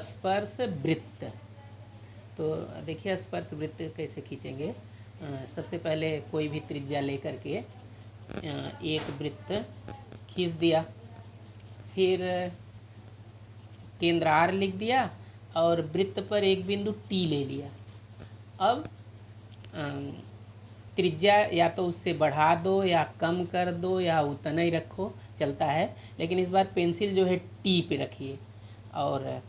स्पर्श वृत्त। तो देखिए स्पर्श वृत्त कैसे खींचेंगे। सबसे पहले कोई भी त्रिज्या लेकर के एक वृत्त खींच दिया, फिर केंद्र R लिख दिया और वृत्त पर एक बिंदु T ले लिया। अब त्रिज्या या तो उससे बढ़ा दो या कम कर दो या उतना ही रखो, चलता है, लेकिन इस बार पेंसिल जो है T पे रखिए और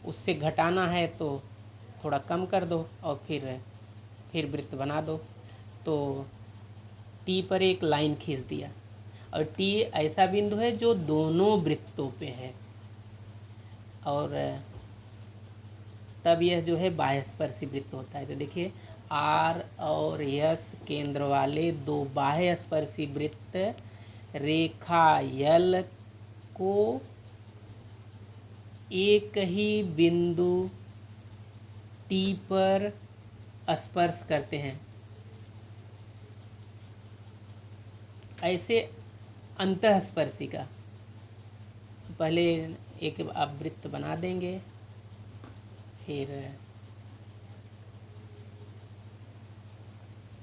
उससे घटाना है तो थोड़ा कम कर दो और फिर वृत्त बना दो। तो T पर एक लाइन खींच दिया और T ऐसा बिंदु है जो दोनों वृत्तों पे है और तब यह जो है बाह्यस्पर्शी वृत्त होता है। तो देखिए R और S केंद्र वाले दो बाह्यस्पर्शी वृत्त रेखा L को एक ही बिंदु T पर स्पर्श करते हैं। ऐसे अंतःस्पर्शी का पहले एक आप वृत्त बना देंगे, फिर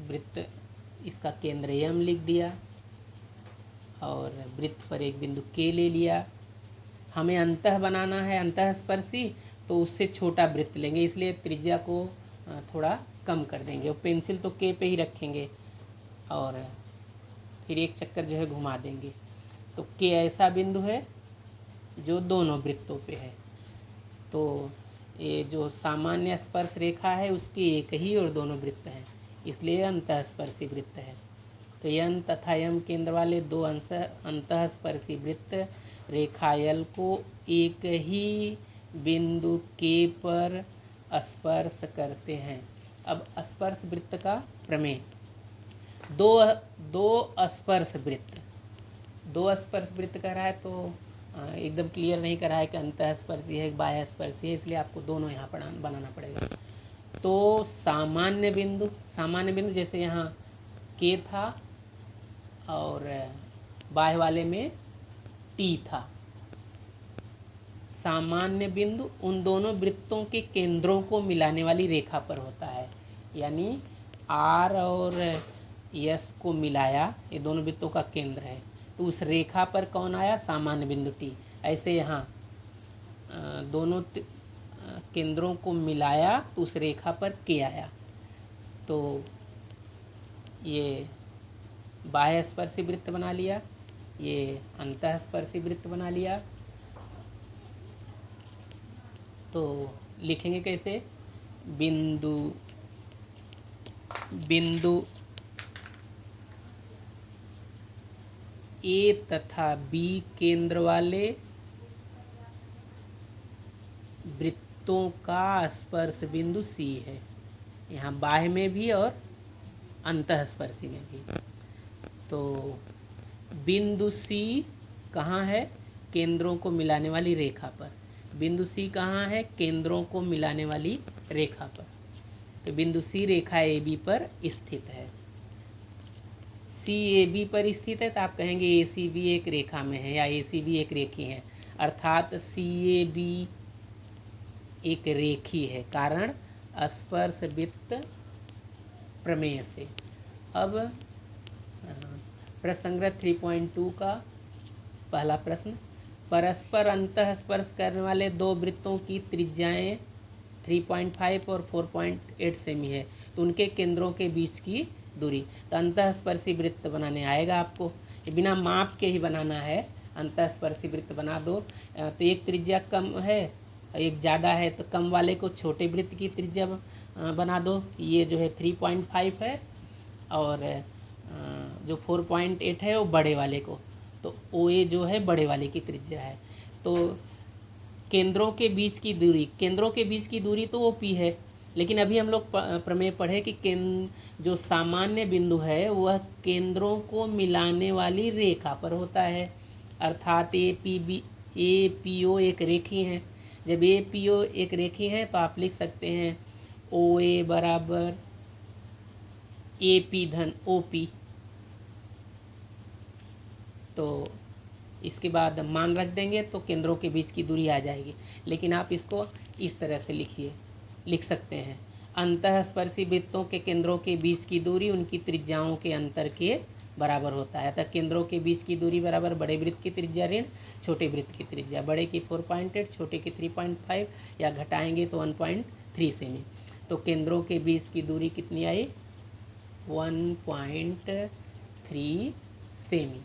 वृत्त इसका केंद्र M लिख दिया और वृत्त पर एक बिंदु K ले लिया। हमें अंतः बनाना है, अंतःस्पर्शी, तो उससे छोटा वृत्त लेंगे, इसलिए त्रिज्या को थोड़ा कम कर देंगे और पेंसिल तो K पे ही रखेंगे और फिर एक चक्कर जो है घुमा देंगे। तो K ऐसा बिंदु है जो दोनों वृत्तों पे है। तो ये जो सामान्य स्पर्श रेखा है उसकी एक ही और दोनों वृत्त हैं, इसलिए अंतःस्पर्शी वृत्त है। तो N तथा M केंद्र वाले दो अंतःस्पर्शी वृत्त रेखा L को एक ही बिंदु K पर स्पर्श करते हैं। अब स्पर्श वृत्त का प्रमेय, दो स्पर्श वृत्त कह रहा है तो एकदम क्लियर नहीं कर रहा है कि अंतःस्पर्शी है बाह्यस्पर्शी है, इसलिए आपको दोनों यहाँ पर बनाना पड़ेगा। तो सामान्य बिंदु जैसे यहाँ K था और बाह्य वाले में T था। सामान्य बिंदु उन दोनों वृत्तों के केंद्रों को मिलाने वाली रेखा पर होता है, यानी R और S को मिलाया, ये दोनों वृत्तों का केंद्र है, तो उस रेखा पर कौन आया? सामान्य बिंदु T। ऐसे यहाँ दोनों केंद्रों को मिलाया तो उस रेखा पर K आया। तो ये बाह्यस्पर्शी वृत्त बना लिया, ये अंतःस्पर्शी वृत्त बना लिया। तो लिखेंगे कैसे? बिंदु A तथा B केंद्र वाले वृत्तों का स्पर्श बिंदु C है, यहाँ बाह्य में भी और अंतःस्पर्शी में भी। तो बिंदु C कहाँ है? केंद्रों को मिलाने वाली रेखा पर। बिंदु C कहाँ है? केंद्रों को मिलाने वाली रेखा पर। तो बिंदु C रेखा AB पर स्थित है। CAB पर स्थित है तो आप कहेंगे ACB एक रेखा में है या ACB एक रेखी है, अर्थात CAB एक रेखी है, कारण स्पर्श वृत्त प्रमेय से। अब प्रश्न संग्रह 3.2 का पहला प्रश्न, परस्पर अंतःस्पर्श करने वाले दो वृत्तों की त्रिज्याएं 3.5 और 4.8 सेमी है, तो उनके केंद्रों के बीच की दूरी। तो अंतःस्पर्शी वृत्त बनाने आएगा आपको, बिना माप के ही बनाना है। अंतःस्पर्शी वृत्त बना दो, तो एक त्रिज्या कम है एक ज़्यादा है, तो कम वाले को छोटे वृत्त की त्रिज्या बना दो। ये जो है 3.5 है और जो 4.8 है वो बड़े वाले को, तो OA जो है बड़े वाले की त्रिज्या है। तो केंद्रों के बीच की दूरी तो OP है, लेकिन अभी हम लोग प्रमेय पढ़े कि जो सामान्य बिंदु है वह केंद्रों को मिलाने वाली रेखा पर होता है, अर्थात APO एक रेखी है। जब APO एक रेखी है तो आप लिख सकते हैं OA बराबर AP धन OP। तो इसके बाद मान रख देंगे तो केंद्रों के बीच की दूरी आ जाएगी। लेकिन आप इसको इस तरह से लिख सकते हैं, अंतःस्पर्शी वृत्तों के केंद्रों के बीच की दूरी उनकी त्रिज्याओं के अंतर के बराबर होता है। अतः केंद्रों के बीच की दूरी बराबर बड़े वृत्त की त्रिज्या ऋण छोटे वृत्त की त्रिज्या, बड़े की 4.8 छोटे की 3.5 या घटाएंगे तो 1.3 सेमी। तो केंद्रों के बीच की दूरी कितनी आई, 1.3 सेमी।